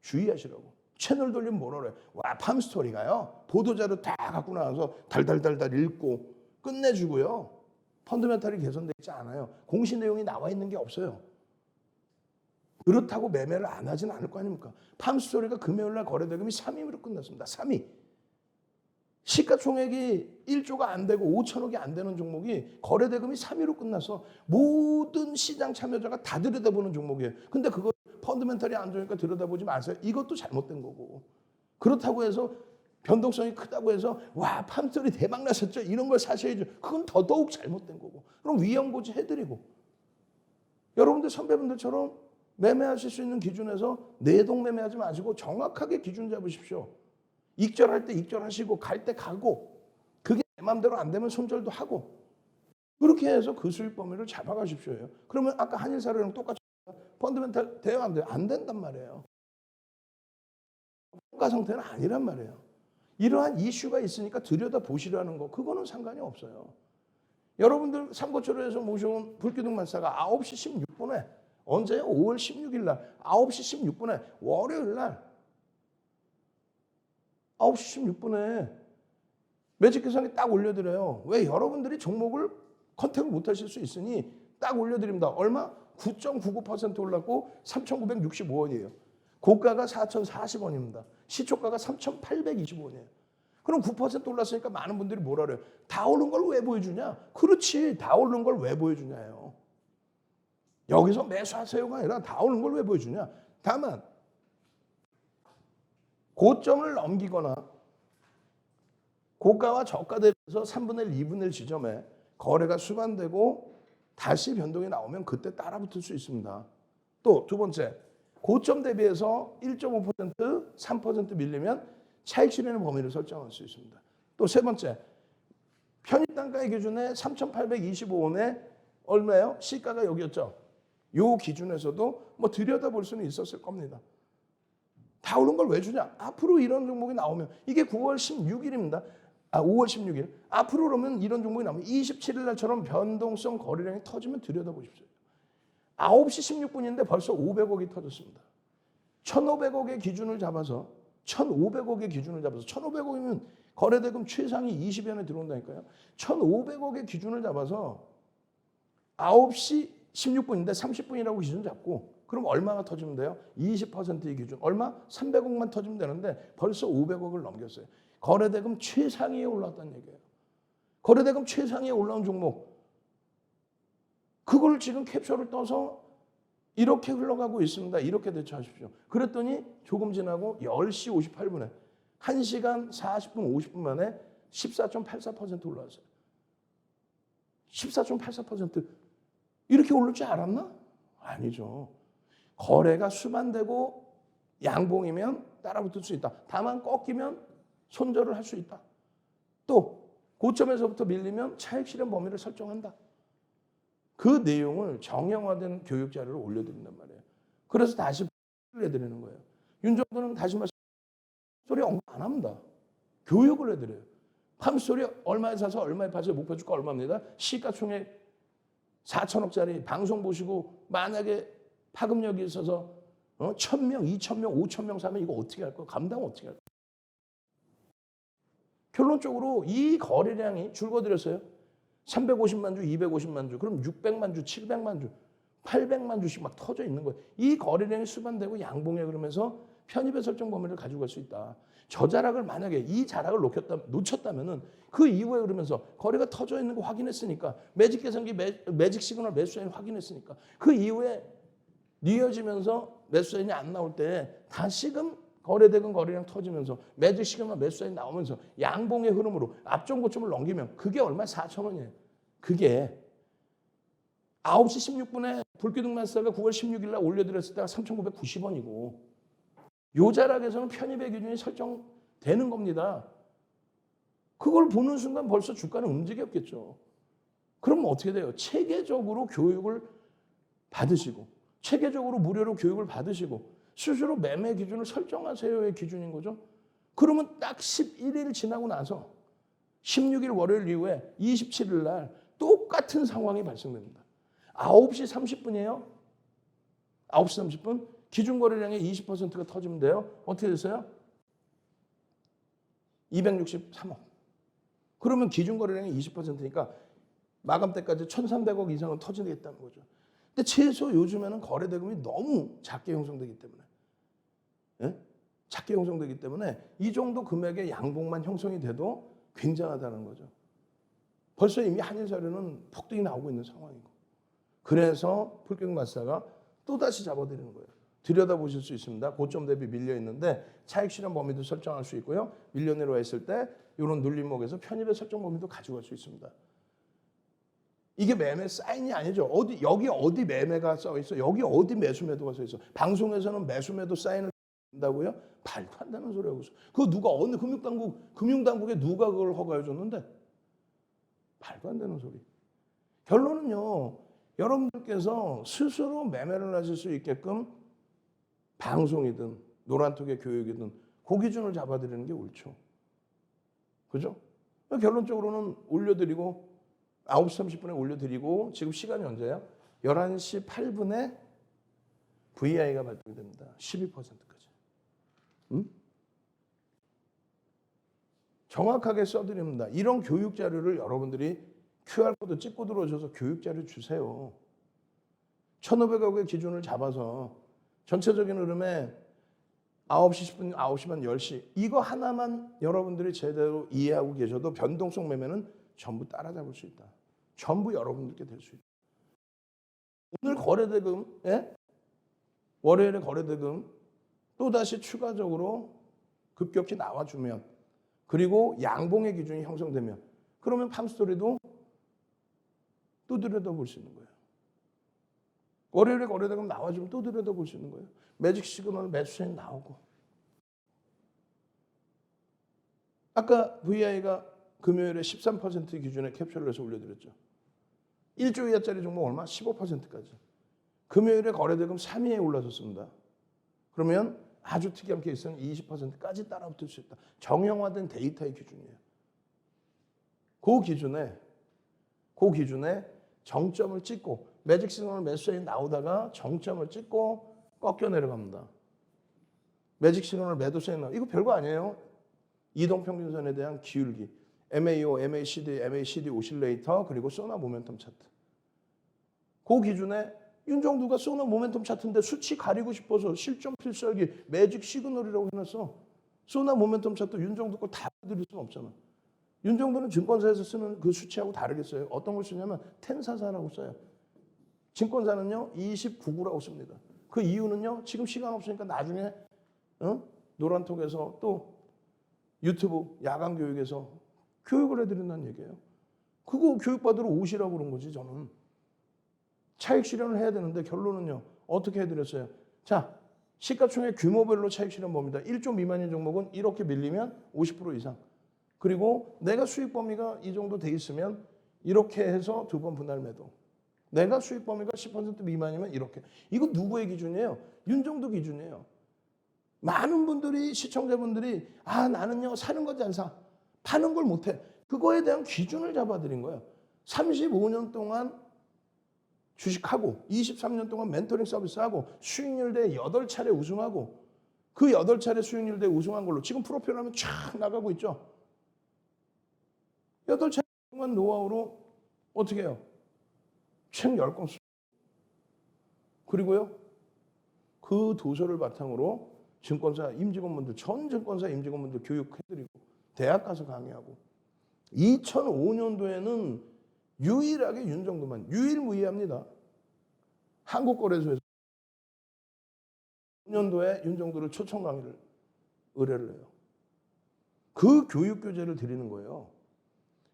주의하시라고. 채널 돌리면 뭐라 그래요. 와, 팜스토리가요. 보도자료 다 갖고 나와서 달달달달 읽고 끝내주고요. 펀더멘탈이 개선되어 있지 않아요. 공시 내용이 나와 있는 게 없어요. 그렇다고 매매를 안 하지는 않을 거 아닙니까? 팜스토리가 금요일 날 거래대금이 3위로 끝났습니다. 3위. 시가총액이 1조가 안 되고 5천억이 안 되는 종목이 거래대금이 3위로 끝나서 모든 시장 참여자가 다 들여다보는 종목이에요. 근데 그걸 펀더멘탈이 안 좋으니까 들여다보지 마세요. 이것도 잘못된 거고. 그렇다고 해서 변동성이 크다고 해서 와, 팜스토리 대박 났었죠. 이런 걸 사셔야죠. 그건 더더욱 잘못된 거고. 그럼 위험고지 해드리고. 여러분들 선배분들처럼 매매하실 수 있는 기준에서 내동 매매하지 마시고 정확하게 기준 잡으십시오. 익절할 때 익절하시고 갈 때 가고 그게 내 마음대로 안 되면 손절도 하고 그렇게 해서 그 수익 범위를 잡아가십시오. 그러면 아까 한일사료랑 똑같이 펀더멘탈 돼요 안 돼요? 안 된단 말이에요. 평가 상태는 아니란 말이에요. 이러한 이슈가 있으니까 들여다보시라는 거 그거는 상관이 없어요. 여러분들 삼고초려에서 모셔온 불기둥 만사가 9시 16분에 언제요? 5월 16일 날 9시 16분에 월요일 날 9시 16분에 매직 계산기 딱 올려드려요. 왜? 여러분들이 종목을 컨택을 못 하실 수 있으니 딱 올려드립니다. 얼마? 9.99% 올랐고 3,965원이에요. 고가가 4,040원입니다. 시초가가 3,825원이에요. 그럼 9% 올랐으니까 많은 분들이 뭐라 그래요? 다 오른 걸 왜 보여주냐? 그렇지. 다 오른 걸 왜 보여주냐요. 여기서 매수하세요가 아니라 다 오른 걸 왜 보여주냐? 다만 고점을 넘기거나 고가와 저가 대비해서 3분의 1, 2분의 1 지점에 거래가 수반되고 다시 변동이 나오면 그때 따라붙을 수 있습니다. 또 두 번째, 고점 대비해서 1.5%, 3% 밀리면 차익 실현의 범위를 설정할 수 있습니다. 또 세 번째, 편입단가의 기준에 3,825원에 얼마예요? 시가가 여기였죠. 요 기준에서도 뭐 들여다볼 수는 있었을 겁니다. 다 오른 걸 왜 주냐? 앞으로 이런 종목이 나오면 이게 9월 16일입니다. 5월 16일. 앞으로 그러면 이런 종목이 나오면 27일 날처럼 변동성 거래량이 터지면 들여다보십시오. 9시 16분인데 벌써 500억이 터졌습니다. 1,500억의 기준을 잡아서 1,500억이면 거래대금 최상위 20연에 들어온다니까요. 1,500억의 기준을 잡아서 9시 16분인데 30분이라고 기준 잡고 그럼 얼마가 터지면 돼요? 20%의 기준. 얼마? 300억만 터지면 되는데 벌써 500억을 넘겼어요. 거래대금 최상위에 올랐다는 얘기예요. 거래대금 최상위에 올라온 종목. 그걸 지금 캡처를 떠서 이렇게 흘러가고 있습니다. 이렇게 대처하십시오. 그랬더니 조금 지나고 10시 58분에 1시간 40분 50분 만에 14.84% 올라왔어요. 14.84% 이렇게 오를 줄 알았나? 아니죠. 거래가 수반되고 양봉이면 따라붙을 수 있다. 다만 꺾이면 손절을 할 수 있다. 또 고점에서부터 밀리면 차익 실현 범위를 설정한다. 그 내용을 정형화된 교육 자료를 올려드린단 말이에요. 그래서 다시 해드리는 거예요. 윤정도는 다시 말씀 소리 언급 안 합니다. 교육을 해드려요. 팜스토리 얼마에 사서 얼마에 파세요? 목표주가 얼마입니다. 시가총액 4천억짜리 방송 보시고 만약에 파급력이 있어서 1,000명, 2,000명, 5,000명 사면 이거 어떻게 할 거야? 감당 어떻게 할 거야? 결론적으로 이 거래량이 줄어들었어요. 350만 주, 250만 주, 그럼 600만 주, 700만 주, 800만 주씩 막 터져 있는 거예요. 이 거래량이 수반되고 양봉에 그러면서 편입의 설정 범위를 가지고 갈 수 있다. 저 자락을 만약에 이 자락을 놓쳤다면은 그 이후에 그러면서 거래가 터져 있는 거 확인했으니까 매직 계산기 매직 시그널 매수자인 확인했으니까 그 이후에 뉘어지면서 매수 사인이 안 나올 때 다시금 거래대금 거래량 터지면서 매직 시그널 매수 사인 나오면서 양봉의 흐름으로 앞전 고점을 넘기면 그게 얼마? 4,000원이에요. 그게 9시 16분에 불기둥마스터가 9월 16일 날 올려드렸을 때가 3,990원이고 요 자락에서는 편입의 기준이 설정되는 겁니다. 그걸 보는 순간 벌써 주가는 움직였겠죠. 그러면 어떻게 돼요? 체계적으로 교육을 받으시고 체계적으로 무료로 교육을 받으시고 스스로 매매 기준을 설정하세요의 기준인 거죠. 그러면 딱 11일 지나고 나서 16일 월요일 이후에 27일 날 똑같은 상황이 발생됩니다. 9시 30분이에요. 9시 30분 기준 거래량의 20%가 터지면 돼요. 어떻게 됐어요? 263억. 그러면 기준 거래량의 20%니까 마감 때까지 1,300억 이상은 터지겠다는 거죠. 근데 최소 요즘에는 거래대금이 너무 작게 형성되기 때문에 작게 형성되기 때문에 이 정도 금액의 양봉만 형성이 돼도 굉장하다는 거죠. 벌써 이미 한일사료는 폭등이 나오고 있는 상황이고 그래서 풀격마사가 또다시 잡아드리는 거예요. 들여다보실 수 있습니다. 고점 대비 밀려 있는데 차익 실현 범위도 설정할 수 있고요. 밀려 내려와 있을 때 이런 눌림목에서 편입의 설정 범위도 가져갈 수 있습니다. 이게 매매 사인이 아니죠. 여기 어디 매매가 써 있어? 여기 어디 매수 매도가 써 있어? 방송에서는 매수 매도 사인을 한다고요? 말도 안 되는 소리 하고 있어. 그거 누가 어느 금융당국에 누가 그걸 허가해 줬는데? 말도 안 되는 소리. 결론은요. 여러분들께서 스스로 매매를 하실 수 있게끔 방송이든 노란톡의 교육이든 그 기준을 잡아드리는 게 옳죠. 그죠? 결론적으로는 올려드리고 9시 30분에 올려드리고 지금 시간이 언제예요? 11시 8분에 VI가 발동이 됩니다. 12%까지. 정확하게 써드립니다. 이런 교육 자료를 여러분들이 QR코드 찍고 들어오셔서 교육 자료 주세요. 1,500억의 기준을 잡아서 전체적인 흐름에 9시 10분, 9시 반, 10시 이거 하나만 여러분들이 제대로 이해하고 계셔도 변동성 매매는 전부 따라잡을 수 있다. 전부 여러분들께 될 수 있다. 오늘 거래대금, 월요일에 거래대금 또다시 추가적으로 급격히 나와주면 그리고 양봉의 기준이 형성되면 그러면 팜스토리도 또 들여다볼 수 있는 거예요. 월요일에 거래대금 나와주면 또 들여다볼 수 있는 거예요. 매직 시그널 매수세인 나오고 아까 VI가 금요일에 13% 기준에 캡처를 해서 올려드렸죠. 1조 이하짜리 종목 얼마? 15%까지. 금요일에 거래대금 3위에 올라섰습니다. 그러면 아주 특이한 케이스는 20%까지 따라붙을 수 있다. 정형화된 데이터의 기준이에요. 그 기준에 정점을 찍고 매직 시그널 매수세인 나오다가 정점을 찍고 꺾여 내려갑니다. 매직 시그널 매도세인 나오고 이거 별거 아니에요. 이동평균선에 대한 기울기. MAO, MACD 오실레이터 그리고 소나 모멘텀 차트. 그 기준에 윤정두가 소나 모멘텀 차트인데 수치 가리고 싶어서 실점 필살기 매직 시그널이라고 해놨어. 소나 모멘텀 차트 윤정두 걸 다 드릴 수는 없잖아. 윤정두는 증권사에서 쓰는 그 수치하고 다르겠어요. 어떤 걸 쓰냐면 텐사사라고 써요. 증권사는요 29구라고 씁니다. 그 이유는요 지금 시간 없으니까 나중에 노란톡에서 또 유튜브 야간 교육에서 교육을 해드린다는 얘기예요. 그거 교육받으러 오시라고 그런 거지 저는. 차익 실현을 해야 되는데 결론은요. 어떻게 해드렸어요? 자, 시가총액 규모별로 차익 실현 범위다. 1조 미만인 종목은 이렇게 밀리면 50% 이상. 그리고 내가 수익 범위가 이 정도 돼 있으면 이렇게 해서 2번 분할 매도. 내가 수익 범위가 10% 미만이면 이렇게. 이거 누구의 기준이에요? 윤정두 기준이에요. 많은 분들이 시청자분들이 나는요 사는 거지 안 사. 파는 걸 못해. 그거에 대한 기준을 잡아드린 거예요. 35년 동안 주식하고 23년 동안 멘토링 서비스하고 수익률 대 8차례 우승하고 그 8차례 수익률 대 우승한 걸로 지금 프로필 하면 쫙 나가고 있죠. 8차례 동안 노하우로 어떻게 해요? 책 10권 쓰고 그리고요. 그 도서를 바탕으로 증권사 임직원분들, 전 증권사 임직원분들 교육해드리고 대학 가서 강의하고 2005년도에는 유일하게 윤정두만 유일무이합니다. 한국거래소에서 20년도에 윤정도를 초청 강의를 의뢰를 해요. 그 교육 교재를 드리는 거예요.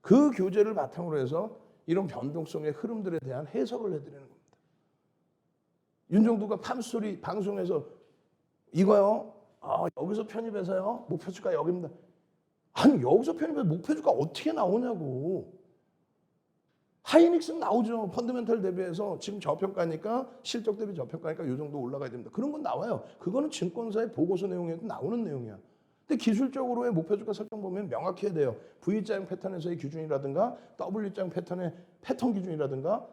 그 교재를 바탕으로 해서 이런 변동성의 흐름들에 대한 해석을 해드리는 겁니다. 윤정도가 팜스토리 방송에서 이거요. 여기서 편입해서요. 목표주가 여기입니다. 아니 여기서 편입해서 목표주가 어떻게 나오냐고. 하이닉스는 나오죠. 펀더멘털 대비해서 지금 저평가니까 실적 대비 저평가니까 이 정도 올라가야 됩니다. 그런 건 나와요. 그거는 증권사의 보고서 내용에도 나오는 내용이야. 근데 기술적으로의 목표주가 설정 보면 명확히 해야 돼요. V자형 패턴에서의 기준이라든가 W자형 패턴의 패턴 기준이라든가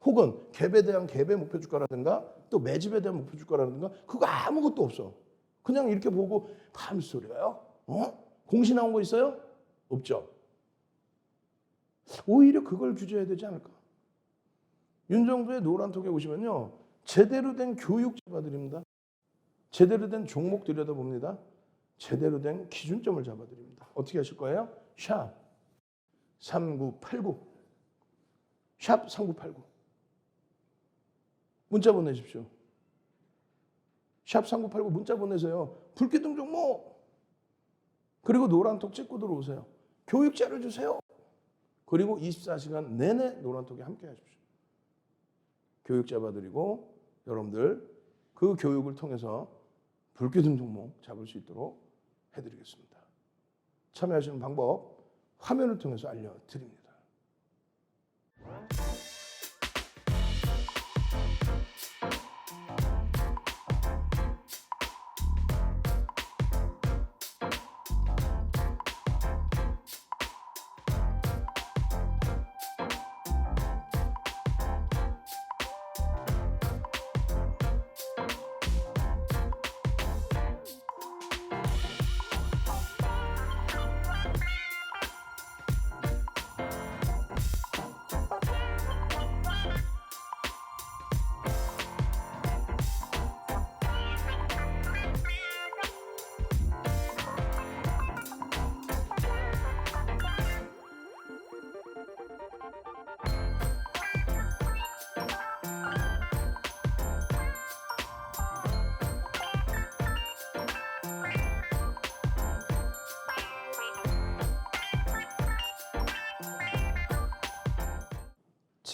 혹은 갭에 대한 갭의 목표주가라든가 또 매집에 대한 목표주가라든가 그거 아무것도 없어. 그냥 이렇게 보고 팜스토리가요? 공시 나온 거 있어요? 없죠. 오히려 그걸 규제해야 되지 않을까? 윤정도의 노란톡에 오시면요. 제대로 된 교육 잡아드립니다. 제대로 된 종목 들여다봅니다. 제대로 된 기준점을 잡아드립니다. 어떻게 하실 거예요? 샵 3989 샵 3989 문자 보내십시오. 샵 3989 문자 보내세요. 불기둥 종목 그리고 노란톡 찍고 들어오세요. 교육 자료 주세요. 그리고 24시간 내내 노란톡에 함께 하십시오. 교육 잡아드리고 여러분들 그 교육을 통해서 불기둥 종목 잡을 수 있도록 해드리겠습니다. 참여하시는 방법 화면을 통해서 알려드립니다.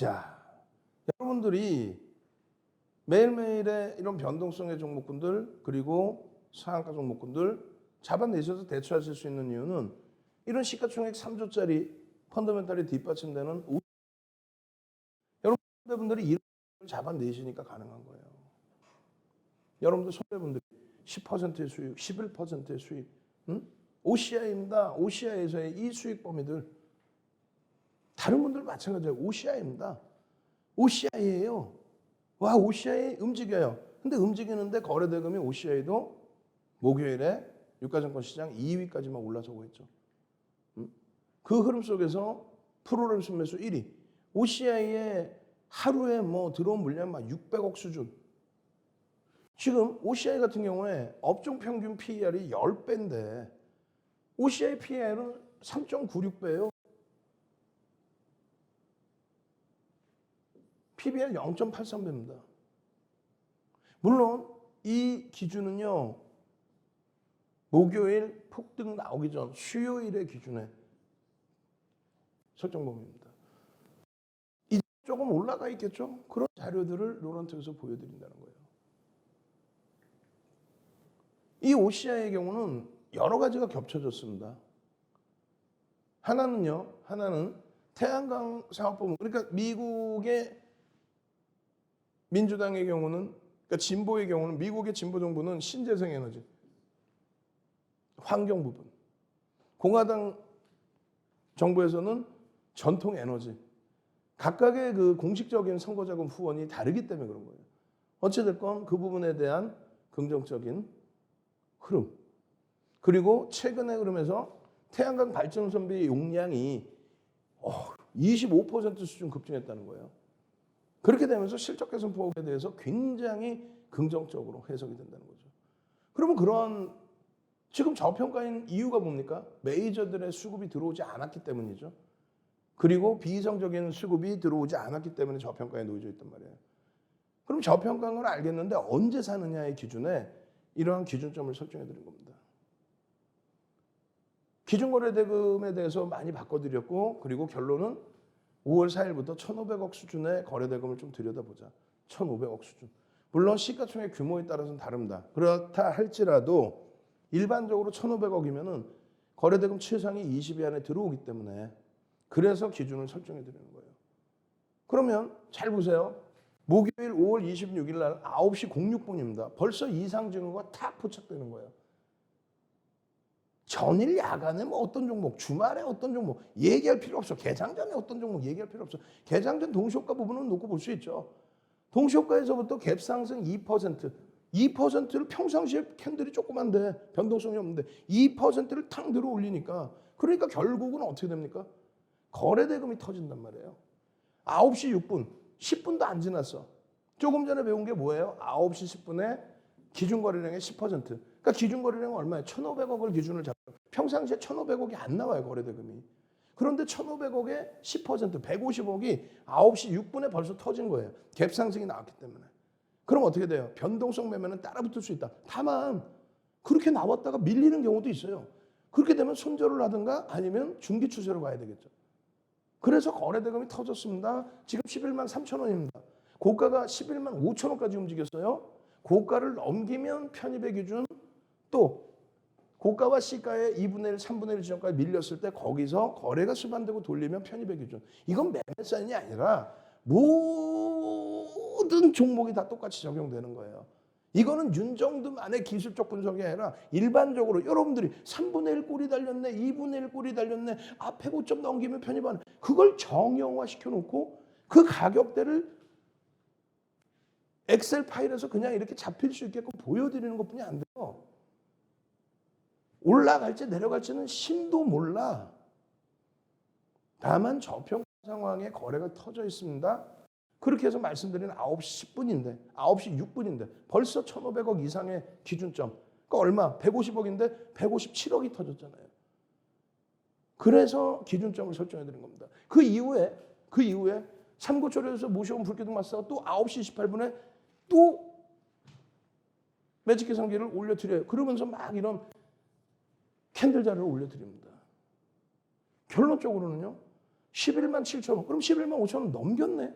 자, 여러분들이 매일매일의 이런 변동성의 종목군들 그리고 상한가 종목군들 잡아내셔서 대처하실 수 있는 이유는 이런 시가총액 3조짜리 펀더멘탈이 뒷받침되는 여러분들이 이런 걸 잡아내시니까 가능한 거예요. 여러분들 선배분들이 10%의 수익, 11%의 수익, OCI입니다. OCI에서의 이 수익 범위들 다른 분들 마찬가지예요. OCI입니다. OCI예요. 와, OCI 움직여요. 근데 움직이는데 거래대금이 OCI도 목요일에 유가증권 시장 2위까지만 올라서고 있죠. 그 흐름 속에서 프로그램 순매수 1위. OCI의 하루에 들어온 물량 막 600억 수준. 지금 OCI 같은 경우에 업종 평균 PER이 10배인데 OCI PER은 3.96배예요. PBR 0.83배입니다. 물론 이 기준은요. 목요일 폭등 나오기 전 수요일의 기준에 설정 범위입니다. 이제 조금 올라가 있겠죠? 그런 자료들을 노란톡에서 보여드린다는 거예요. 이 OCI의 경우는 여러 가지가 겹쳐졌습니다. 하나는 태양광 사업부문, 그러니까 미국의 민주당의 경우는, 그러니까 진보의 경우는 미국의 진보 정부는 신재생 에너지, 환경 부분. 공화당 정부에서는 전통 에너지. 각각의 그 공식적인 선거자금 후원이 다르기 때문에 그런 거예요. 어찌됐건 그 부분에 대한 긍정적인 흐름. 그리고 최근의 흐름에서 태양광 발전 선비 용량이 25% 수준 급증했다는 거예요. 그렇게 되면서 실적 개선 포함에 대해서 굉장히 긍정적으로 해석이 된다는 거죠. 그러면 그런 지금 저평가인 이유가 뭡니까? 메이저들의 수급이 들어오지 않았기 때문이죠. 그리고 비이성적인 수급이 들어오지 않았기 때문에 저평가에 놓여져 있단 말이에요. 그럼 저평가인 걸 알겠는데 언제 사느냐의 기준에 이러한 기준점을 설정해 드린 겁니다. 기준거래대금에 대해서 많이 바꿔드렸고 그리고 결론은 5월 4일부터 1,500억 수준의 거래대금을 좀 들여다보자. 1,500억 수준. 물론 시가총액 규모에 따라서는 다릅니다. 그렇다 할지라도 일반적으로 1,500억이면은 거래대금 최상이 20위 안에 들어오기 때문에 그래서 기준을 설정해 드리는 거예요. 그러면 잘 보세요. 목요일 5월 26일 날 9시 06분입니다. 벌써 이상 징후가 탁 포착되는 거예요. 전일 야간에 뭐 어떤 종목, 주말에 어떤 종목 얘기할 필요 없어. 개장 전에 어떤 종목 얘기할 필요 없어. 개장 전 동시효과 부분은 놓고 볼 수 있죠. 동시효과에서부터 갭 상승 2%, 2%를 평상시에 캔들이 조그만데 변동성이 없는데 2%를 탕 들어 올리니까 그러니까 결국은 어떻게 됩니까? 거래대금이 터진단 말이에요. 9시 6분, 10분도 안 지났어. 조금 전에 배운 게 뭐예요? 9시 10분에 기준거래량의 10%. 그러니까 기준거래량은 얼마예요? 1,500억을 기준을 잡고 평상시에 1,500억이 안 나와요, 거래대금이. 그런데 1,500억의 10%, 150억이 9시 6분에 벌써 터진 거예요. 갭 상승이 나왔기 때문에. 그럼 어떻게 돼요? 변동성 매매는 따라붙을 수 있다. 다만 그렇게 나왔다가 밀리는 경우도 있어요. 그렇게 되면 손절을 하든가 아니면 중기 추세로 가야 되겠죠. 그래서 거래대금이 터졌습니다. 지금 11만 3천 원입니다. 고가가 11만 5천 원까지 움직였어요. 고가를 넘기면 편입의 기준 또 고가와 시가의 2분의 1, 3분의 1 지점까지 밀렸을 때 거기서 거래가 수반되고 돌리면 편입의 기준. 이건 매매 사인이 아니라 모든 종목이 다 똑같이 적용되는 거예요. 이거는 윤정두만의 기술적 분석이 아니라 일반적으로 여러분들이 3분의 1 꼴이 달렸네, 2분의 1 꼴이 달렸네, 앞에 5점 넘기면 편입하는 그걸 정형화 시켜놓고 그 가격대를 엑셀 파일에서 그냥 이렇게 잡힐 수 있게끔 보여드리는 것뿐이 안 돼요. 올라갈지 내려갈지는 신도 몰라. 다만 저평가 상황에 거래가 터져 있습니다. 그렇게 해서 말씀드린 9시 10분인데 9시 6분인데 벌써 1,500억 이상의 기준점. 그러니까 얼마? 150억인데 157억이 터졌잖아요. 그래서 기준점을 설정해 드린 겁니다. 그 이후에 삼고초려에서 모셔온 불기둥 마스터가 또 9시 28분에 또 매직 계산기를 올려드려요. 그러면서 막 이런 캔들 자료를 올려드립니다. 결론적으로는요. 11만 7천 원. 그럼 11만 5천 원 넘겼네.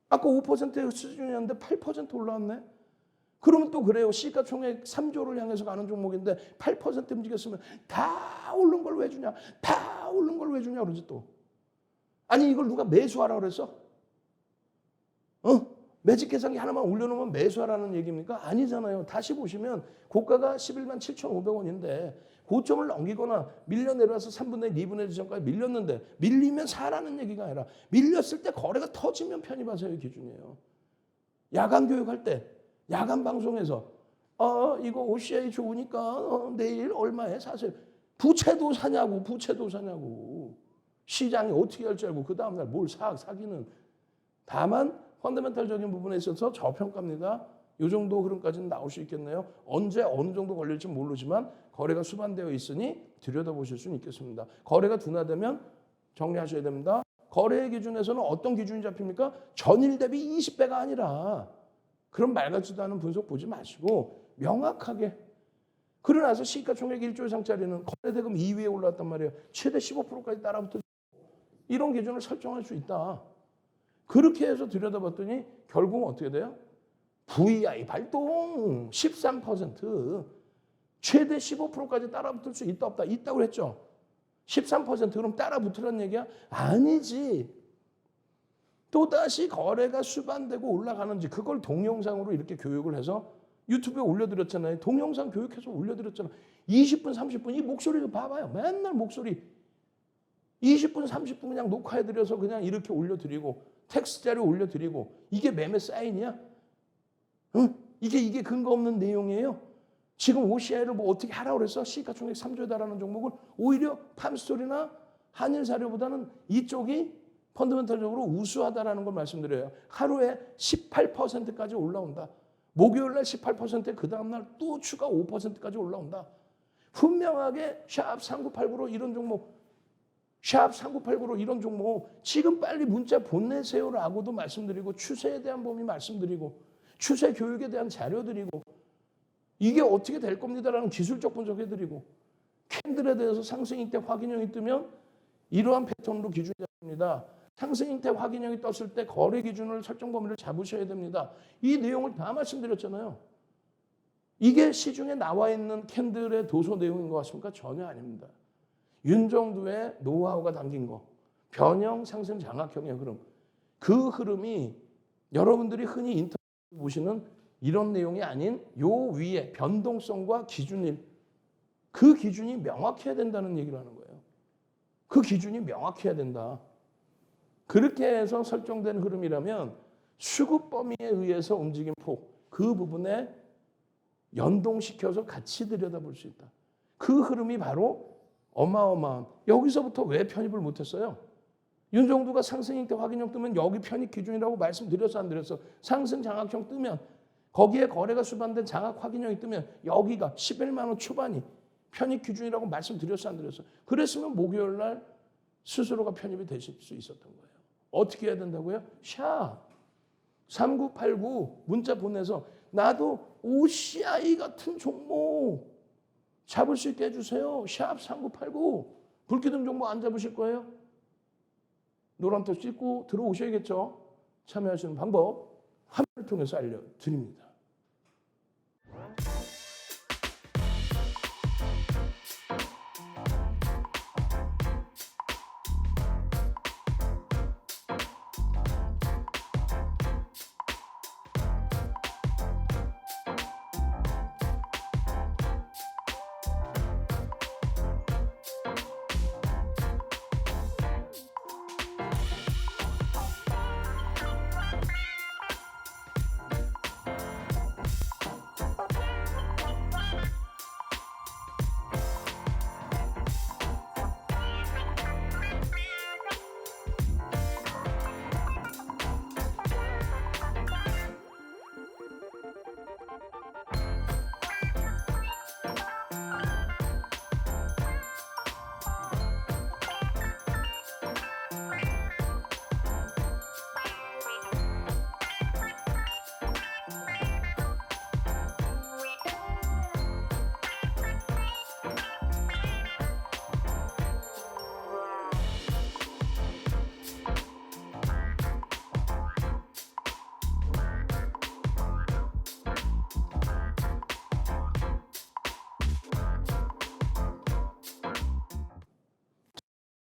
아까 5%의 수준이었는데 8% 올라왔네. 그러면 또 그래요. 시가총액 3조를 향해서 가는 종목인데 8% 움직였으면 다 오른 걸 왜 주냐. 다 오른 걸 왜 주냐 그러지 또. 아니 이걸 누가 매수하라 그랬어? 매직 계산기 하나만 올려놓으면 매수하라는 얘기입니까? 아니잖아요. 다시 보시면 고가가 11만 7,500원인데 고점을 넘기거나 밀려 내려와서 3분의 1, 2분의 1 지점까지 밀렸는데 밀리면 사라는 얘기가 아니라 밀렸을 때 거래가 터지면 편입하세요 기준이에요. 야간 교육할 때 야간 방송에서 이거 OCI 좋으니까 내일 얼마에 사세요. 부채도 사냐고. 시장이 어떻게 할지 알고 그 다음날 뭘 사기는. 다만 펀더멘탈적인 부분에 있어서 저평가입니다. 이 정도 흐름까지는 나올 수 있겠네요. 언제 어느 정도 걸릴지 모르지만 거래가 수반되어 있으니 들여다보실 수는 있겠습니다. 거래가 둔화되면 정리하셔야 됩니다. 거래 기준에서는 어떤 기준이 잡힙니까? 전일 대비 20배가 아니라 그런 말 같지도 않은 분석 보지 마시고 명확하게 그러나서 시가총액 1조 이상짜리는 거래대금 2위에 올라왔단 말이에요. 최대 15%까지 따라붙어 이런 기준을 설정할 수 있다. 그렇게 해서 들여다봤더니 결국은 어떻게 돼요? VI 발동 13% 최대 15%까지 따라붙을 수 있다 없다? 있다고 그랬죠. 13% 그럼 따라붙으라는 얘기야? 아니지. 또다시 거래가 수반되고 올라가는지 그걸 동영상으로 이렇게 교육을 해서 유튜브에 올려드렸잖아요. 동영상 교육해서 올려드렸잖아요. 20분 30분 이 목소리도 봐봐요. 맨날 목소리 20분 30분 그냥 녹화해드려서 그냥 이렇게 올려드리고 텍스트 자료 올려드리고 이게 매매 사인이야? 응? 이게 근거 없는 내용이에요? 지금 OCI를 뭐 어떻게 하라고 그랬어? 시가총액 3조에 달하는 종목을 오히려 팜스토리나 한일사료보다는 이쪽이 펀더멘탈적으로 우수하다라는 걸 말씀드려요. 하루에 18%까지 올라온다. 목요일날 18%, 그 다음날 또 추가 5%까지 올라온다. 분명하게 샵 3989로 이런 종목 샵 3989로 이런 종목 지금 빨리 문자 보내세요라고도 말씀드리고 추세에 대한 범위 말씀드리고 추세 교육에 대한 자료 드리고 이게 어떻게 될 겁니다라는 기술적 분석해드리고 캔들에 대해서 상승 이때 확인형이 뜨면 이러한 패턴으로 기준이 잡힙니다. 상승 이때 확인형이 떴을 때 거래 기준을 설정 범위를 잡으셔야 됩니다. 이 내용을 다 말씀드렸잖아요. 이게 시중에 나와 있는 캔들의 도서 내용인 것 같습니까? 전혀 아닙니다. 윤정두의 노하우가 담긴 거, 변형 상승 장악형의 흐름, 그 흐름이 여러분들이 흔히 인터넷 보시는 이런 내용이 아닌 요 위에 변동성과 기준일, 그 기준이 명확해야 된다는 얘기를 하는 거예요. 그 기준이 명확해야 된다. 그렇게 해서 설정된 흐름이라면 수급 범위에 의해서 움직임 폭, 그 부분에 연동시켜서 같이 들여다볼 수 있다. 그 흐름이 바로 어마어마한, 여기서부터 왜 편입을 못했어요? 윤정두가 상승일 때 확인형 뜨면 여기 편입 기준이라고 말씀드렸어 안 드렸어? 상승 장악형 뜨면 거기에 거래가 수반된 장악 확인형이 뜨면 여기가 11만 원 초반이 편입 기준이라고 말씀드렸어 안 드렸어? 그랬으면 목요일 날 스스로가 편입이 되실 수 있었던 거예요. 어떻게 해야 된다고요? 샵 3989 문자 보내서 나도 OCI 같은 종목 잡을 수 있게 해주세요. 샵 3989 불기둥 종목 안 잡으실 거예요? 노란톡 찍고 들어오셔야겠죠. 참여하시는 방법 화면을 통해서 알려드립니다.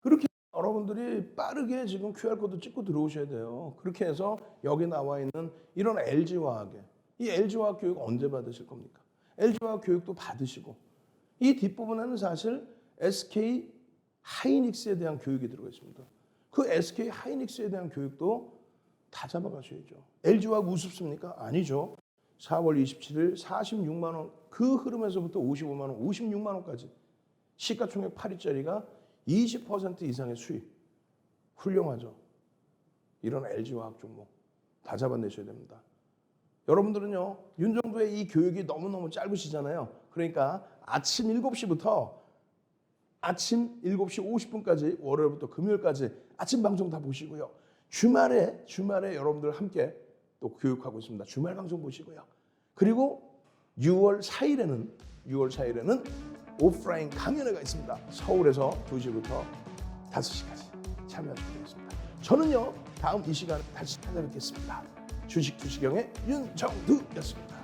그렇게 여러분들이 빠르게 지금 QR코드 찍고 들어오셔야 돼요. 그렇게 해서 여기 나와 있는 이런 LG화학의 이 LG화학 교육 언제 받으실 겁니까? LG화학 교육도 받으시고 이 뒷부분에는 사실 SK 하이닉스에 대한 교육이 들어가 있습니다. 그 SK 하이닉스에 대한 교육도 다 잡아가셔야죠. LG화학 우습습니까? 아니죠. 4월 27일 46만 원, 그 흐름에서부터 55만 원, 56만 원까지 시가총액 8위짜리가 20% 이상의 수익. 훌륭하죠. 이런 LG화학 종목 다 잡아내셔야 됩니다. 여러분들은요, 윤정두의 이 교육이 너무너무 짧으시잖아요. 그러니까 아침 7시부터 아침 7시 50분까지 월요일부터 금요일까지 아침 방송 다 보시고요. 주말에 여러분들 함께 또 교육하고 있습니다. 주말 방송 보시고요. 그리고 6월 4일에는 오프라인 강연회가 있습니다. 서울에서 2시부터 5시까지 참여하시면 되겠습니다. 저는요, 다음 이 시간에 다시 찾아뵙겠습니다. 주식 주시경의 윤정두였습니다.